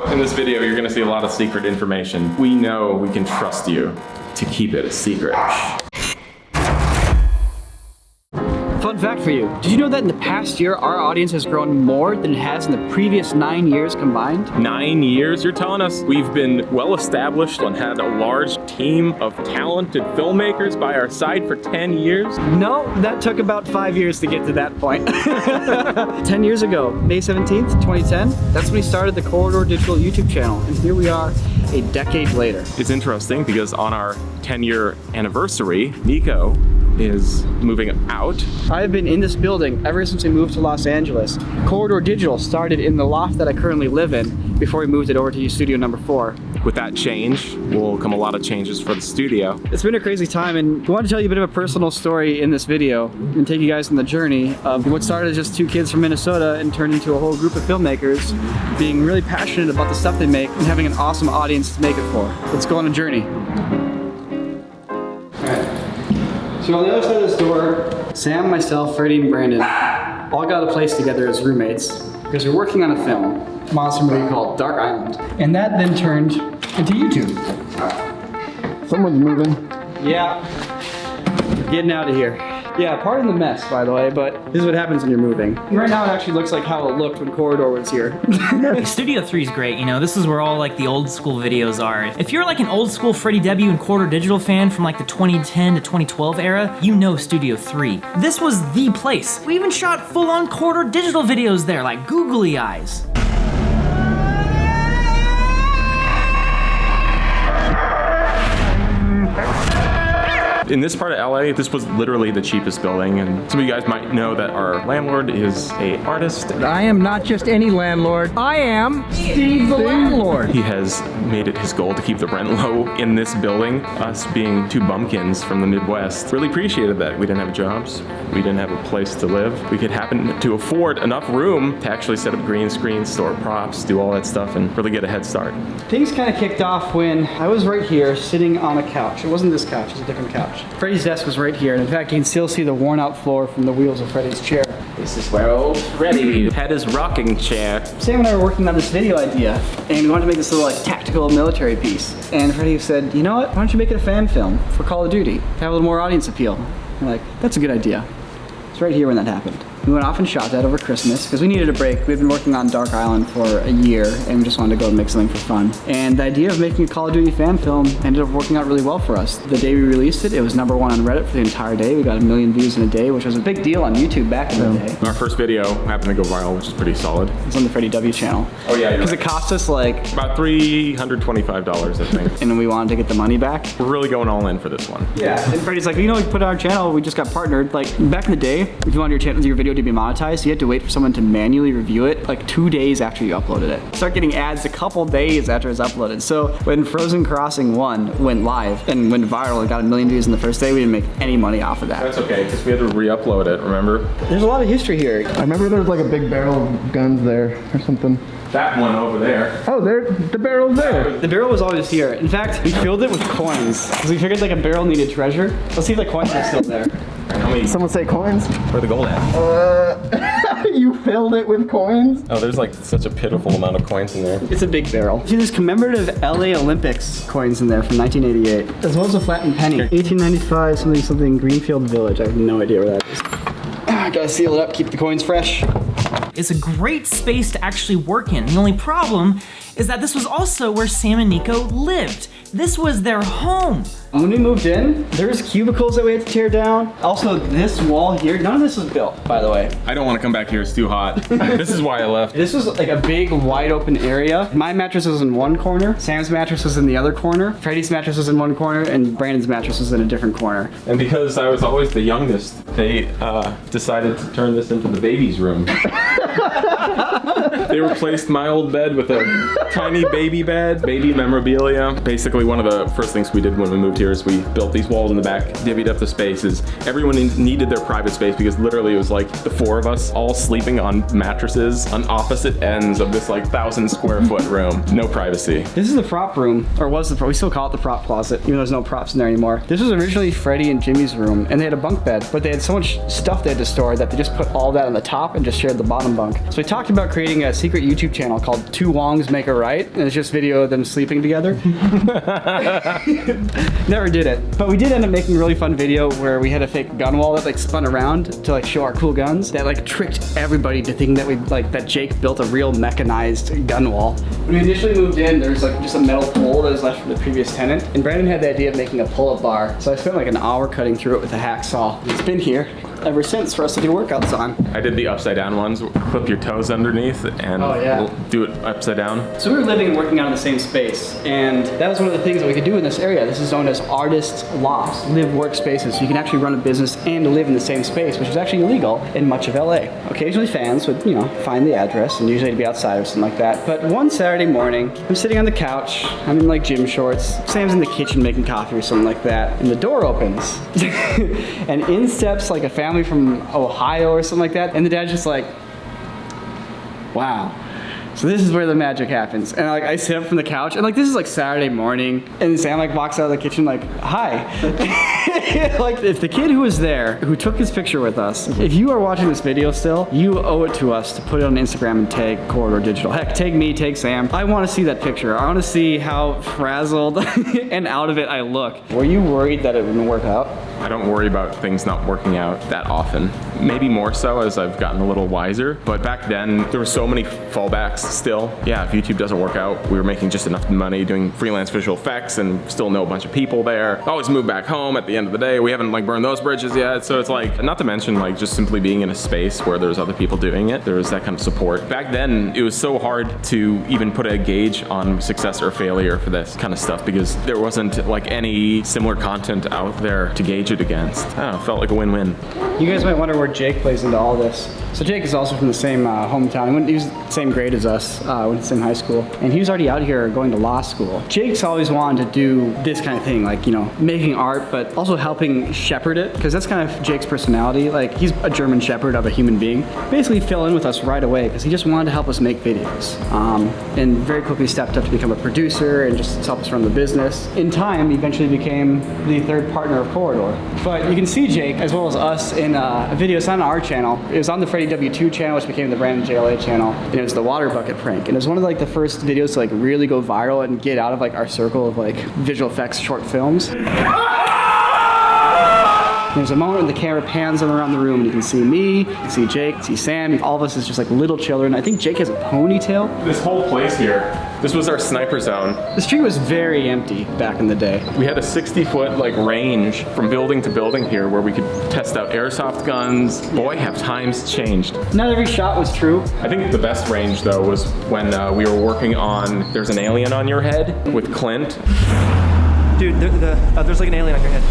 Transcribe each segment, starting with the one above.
In this video, you're gonna see a lot of secret information. We know we can trust you to keep it a secret. Fun fact for you, did you know that in the past year, our audience has grown more than it has in the previous 9 years combined? 9 years, you're telling us? We've been well established and had a large team of talented filmmakers by our side for 10 years? No, that took about 5 years to get to that point. 10 years ago, May 17th, 2010, that's when we started the Corridor Digital YouTube channel, and here we are a decade later. It's interesting because on our 10-year anniversary, Niko is moving out. I've been in this building ever since we moved to Los Angeles. Corridor Digital started in the loft that I currently live in before we moved it over to studio number 4. With that change will come a lot of changes for the studio. It's been a crazy time, and we want to tell you a bit of a personal story in this video and take you guys on the journey of what started as just 2 kids from Minnesota and turned into a whole group of filmmakers being really passionate about the stuff they make and having an awesome audience to make it for. Let's go on a journey. So on the other side of this door, Sam, myself, Freddie, and Brandon all got a place together as roommates because we're working on a film, a monster movie called Dark Island. And that then turned into YouTube. Someone's moving. Yeah, getting out of here. Yeah, pardon the mess, by the way, but this is what happens when you're moving. Right now it actually looks like how it looked when Corridor was here. Studio 3 is great, you know, this is where all like the old school videos are. If you're like an old school Freddie W and Corridor Digital fan from like the 2010 to 2012 era, you know Studio 3. This was the place. We even shot full-on Corridor Digital videos there, like Googly Eyes. In this part of LA, this was literally the cheapest building, and some of you guys might know that our landlord is an artist. I am not just any landlord. I am Steve the landlord. He has made it his goal to keep the rent low in this building. Us being 2 bumpkins from the Midwest really appreciated that. We didn't have jobs. We didn't have a place to live. We could happen to afford enough room to actually set up green screens, store props, do all that stuff, and really get a head start. Things kind of kicked off when I was right here sitting on a couch. It wasn't this couch, it was a different couch. Freddie's desk was right here, and in fact, you can still see the worn out floor from the wheels of Freddie's chair. This is where old Freddie had his rocking chair. Sam and I were working on this video idea, and we wanted to make this little like tactical military piece. And Freddie said, you know what, why don't you make it a fan film for Call of Duty to have a little more audience appeal? We're like, that's a good idea. It's right here when that happened. We went off and shot that over Christmas because we needed a break. We've been working on Dark Island for a year and we just wanted to go and make something for fun. And the idea of making a Call of Duty fan film ended up working out really well for us. The day we released it, it was #1 on Reddit for the entire day. We got 1 million views in a day, which was a big deal on YouTube back in the day. Our first video happened to go viral, which is pretty solid. It's on the Freddie W channel. Oh yeah, because it cost us like about $325, I think. And then we wanted to get the money back. We're really going all in for this one. Yeah, and Freddie's like, you know, we put it on our channel, we just got partnered. Like back in the day, if you wanted your video to be monetized, you had to wait for someone to manually review it like 2 days after you uploaded it. Start getting ads a couple days after it's uploaded. So when Frozen Crossing 1 went live and went viral and got 1 million views in the first day, we didn't make any money off of that. That's okay, because we had to re-upload it, remember? There's a lot of history here. I remember there was like a big barrel of guns there or something. That one over there. Oh, there, the barrel's there. The barrel was always here. In fact, we filled it with coins because we figured like a barrel needed treasure. Let's see if the coins are still there. How many? Someone say coins? Where the gold at? You filled it with coins? Oh, there's like such a pitiful amount of coins in there. It's a big barrel. See, there's commemorative LA Olympics coins in there from 1988, as well as a flattened penny. 1895, something Greenfield Village. I have no idea where that is. Gotta seal it up, keep the coins fresh. It's a great space to actually work in. The only problem is that this was also where Sam and Niko lived. This was their home. When we moved in, there was cubicles that we had to tear down. Also, this wall here, none of this was built, by the way. I don't want to come back here, it's too hot. This is why I left. This was like a big, wide open area. My mattress was in one corner, Sam's mattress was in the other corner, Freddie's mattress was in one corner, and Brandon's mattress was in a different corner. And because I was always the youngest, they decided to turn this into the baby's room. They replaced my old bed with a tiny baby bed, baby memorabilia. Basically, one of the first things we did when we moved here is we built these walls in the back, divvied up the spaces. Everyone needed their private space because literally it was like the 4 of us all sleeping on mattresses on opposite ends of this like 1,000 square foot room. No privacy. This is the prop room, or was the prop, we still call it the prop closet, even though there's no props in there anymore. This was originally Freddie and Jimmy's room, and they had a bunk bed, but they had so much stuff they had to store that they just put all that on the top and just shared the bottom bunk. So we talked about about creating a secret YouTube channel called Two Wongs Make a Right, and it's just video of them sleeping together. Never did it. But we did end up making a really fun video where we had a fake gun wall that like spun around to like show our cool guns that like tricked everybody to thinking that that Jake built a real mechanized gun wall. When we initially moved in, there was like just a metal pole that was left from the previous tenant, and Brandon had the idea of making a pull-up bar. So I spent like an hour cutting through it with a hacksaw. It's been here ever since for us to do workouts on. I did the upside down ones, clip your toes underneath and we'll do it upside down. So we were living and working out in the same space, and that was one of the things that we could do in this area. This is known as artist lofts, live workspaces. So you can actually run a business and live in the same space, which is actually illegal in much of LA. Occasionally fans would, find the address, and usually it'd be outside or something like that. But one Saturday morning, I'm sitting on the couch, I'm in like gym shorts, Sam's in the kitchen making coffee or something like that, and the door opens. And in steps like a family from Ohio or something like that, and the dad's just like, wow. So this is where the magic happens. And I sit up from the couch, and this is like Saturday morning, and Sam walks out of the kitchen like, hi. Like, if the kid who was there, who took this picture with us, if you are watching this video still, you owe it to us to put it on Instagram and tag Corridor Digital. Heck, tag me, tag Sam. I want to see that picture. I want to see how frazzled and out of it I look. Were you worried that it wouldn't work out? I don't worry about things not working out that often. Maybe more so as I've gotten a little wiser, but back then there were so many fallbacks still. Yeah, if YouTube doesn't work out, we were making just enough money doing freelance visual effects and still know a bunch of people there. Always move back home at the end of the day. We haven't burned those bridges yet. So it's not to mention just simply being in a space where there's other people doing it. There was that kind of support. Back then, it was so hard to even put a gauge on success or failure for this kind of stuff because there wasn't any similar content out there to gauge it against. I don't know, it felt like a win-win. You guys might wonder where Jake plays into all this. So Jake is also from the same hometown. He was the same grade as us, went to the same high school. And he was already out here going to law school. Jake's always wanted to do this kind of thing, making art, but also helping shepherd it, because that's kind of Jake's personality. He's a German shepherd of a human being. Basically fell in with us right away because he just wanted to help us make videos. And very quickly stepped up to become a producer and just help us run the business. In time, he eventually became the third partner of Corridor. But you can see Jake, as well as us, in a video. It's on our channel. It was on the Freddie W2 channel, which became the Brandon JLA channel. And it was the water bucket prank. And it was one of the first videos to really go viral and get out of our circle of visual effects short films. There's a moment when the camera pans around the room and you can see me, you can see Jake, you can see Sam, all of us is just little children. I think Jake has a ponytail. This whole place here, this was our sniper zone. The street was very empty back in the day. We had a 60-foot range from building to building here where we could test out airsoft guns. Boy, have times changed. Not every shot was true. I think the best range though was when we were working on There's an Alien on Your Head with Clint. Dude, there's an alien on your head.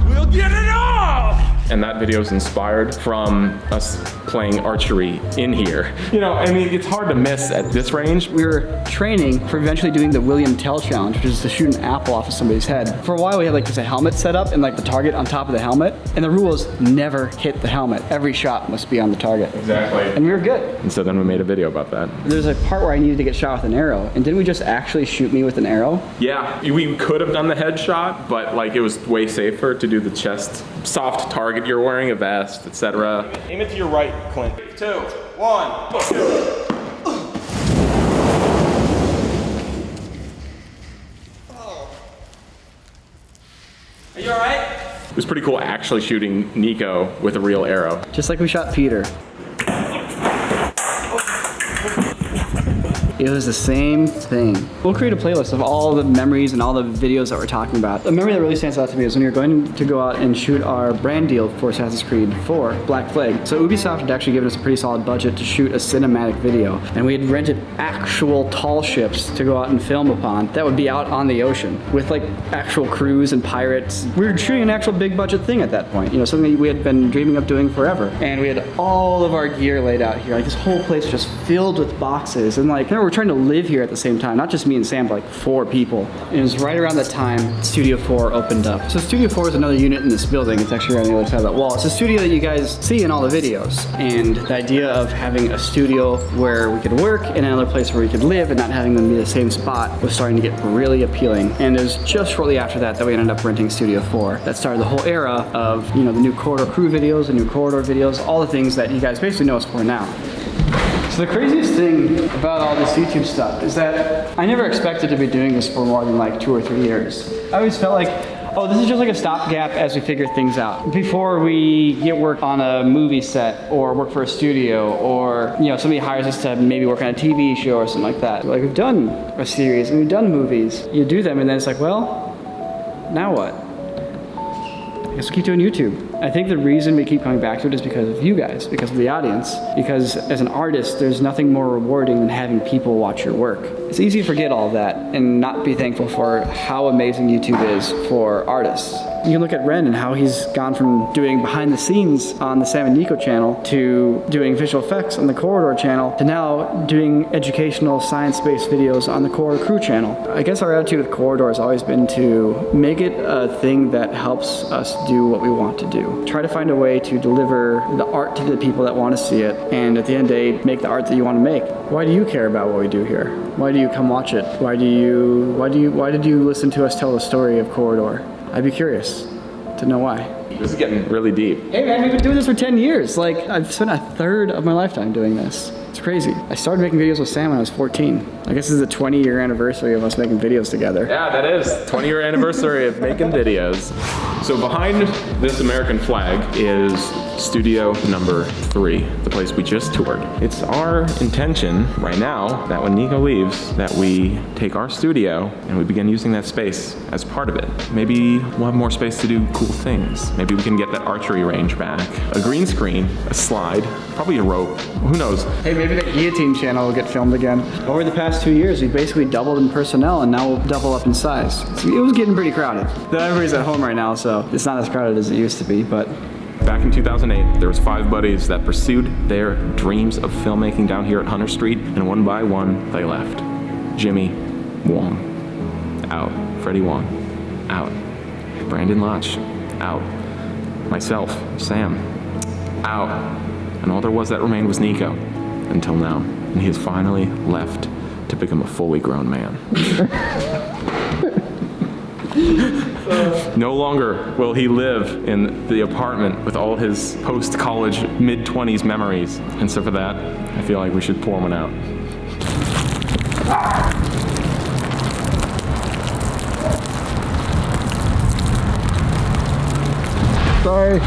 We'll get it off! And that video is inspired from us playing archery in here. It's hard to miss at this range. We were training for eventually doing the William Tell challenge, which is to shoot an apple off of somebody's head. For a while, we had just a helmet set up and the target on top of the helmet. And the rule is never hit the helmet. Every shot must be on the target. Exactly. And we were good. And so then we made a video about that. There's a part where I needed to get shot with an arrow. And didn't we just actually shoot me with an arrow? Yeah, we could have done the headshot, but it was way safer to do the chest. Soft target, you're wearing a vest, etc. Aim it to your right, Clint. 2, 1. Are you alright? It was pretty cool actually shooting Niko with a real arrow. Just like we shot Peter. It was the same thing. We'll create a playlist of all the memories and all the videos that we're talking about. A memory that really stands out to me is when we were going to go out and shoot our brand deal for Assassin's Creed 4, Black Flag. So Ubisoft had actually given us a pretty solid budget to shoot a cinematic video. And we had rented actual tall ships to go out and film upon that would be out on the ocean with actual crews and pirates. We were shooting an actual big budget thing at that point. Something that we had been dreaming of doing forever. And we had all of our gear laid out here. This whole place was just filled with boxes. And we're trying to live here at the same time, not just me and Sam, but 4 people. And it was right around that time Studio 4 opened up. So Studio 4 is another unit in this building. It's actually on the other side of that wall. It's a studio that you guys see in all the videos. And the idea of having a studio where we could work and another place where we could live and not having them be the same spot was starting to get really appealing. And it was just shortly after that that we ended up renting Studio 4. That started the whole era of, the new Corridor crew videos, the new Corridor videos, all the things that you guys basically know us for now. So the craziest thing about all this YouTube stuff is that I never expected to be doing this for more than like 2 or 3 years. I always felt like, oh, this is just like a stopgap as we figure things out. Before we get work on a movie set or work for a studio, or somebody hires us to maybe work on a TV show or something like that. Like, we've done a series and we've done movies. You do them and then it's like, well, now what? I guess we'll keep doing YouTube. I think the reason we keep coming back to it is because of you guys, because of the audience. Because as an artist, there's nothing more rewarding than having people watch your work. It's easy to forget all that and not be thankful for how amazing YouTube is for artists. You can look at Ren and how he's gone from doing behind the scenes on the Sam and Niko channel to doing visual effects on the Corridor channel to now doing educational science-based videos on the Core Crew channel. I guess our attitude with Corridor has always been to make it a thing that helps us do what we want to do. Try to find a way to deliver the art to the people that want to see it, and at the end of the day, make the art that you want to make. Why do you care about what we do here? Why do you come watch it? Why did you listen to us tell the story of Corridor? I'd be curious to know why. This is getting really deep. Hey man, we've been doing this for 10 years. Like, I've spent a third of my lifetime doing this. It's crazy. I started making videos with Sam when I was 14. I guess this is the 20-year anniversary of us making videos together. Yeah, that is. 20-year anniversary of making videos. So behind this American flag is studio number 3, the place we just toured. It's our intention right now that when Niko leaves, that we take our studio and we begin using that space as part of it. Maybe we'll have more space to do cool things. Maybe we can get that archery range back. A green screen, a slide, probably a rope, who knows? Hey, maybe the Guillotine channel will get filmed again. Over the past 2 years, we've basically doubled in personnel and now we'll double up in size. So it was getting pretty crowded. Everybody's at home right now, so it's not as crowded as it used to be, but back in 2008, there was 5 buddies that pursued their dreams of filmmaking down here at Hunter Street, and one by one, they left. Jimmy Wong, out. Freddie Wong, out. Brandon Lotch, out. Myself, Sam, out. And all there was that remained was Niko, until now. And he has finally left to become a fully grown man. No longer will he live in the apartment with all his post-college, mid-20s memories. And so for that, I feel like we should pour one out. sorry.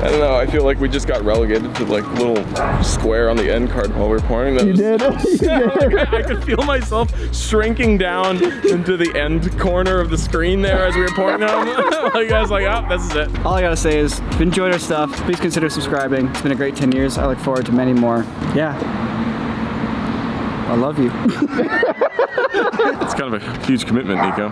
I don't know, I feel like we just got relegated to like little square on the end card while we were pouring them. You did it. I could feel myself shrinking down into the end corner of the screen there as we were pouring them. Like, I was like, oh, this is it. All I gotta say is, if you enjoyed our stuff, please consider subscribing. It's been a great 10 years. I look forward to many more. Yeah. I love you. It's kind of a huge commitment, Niko.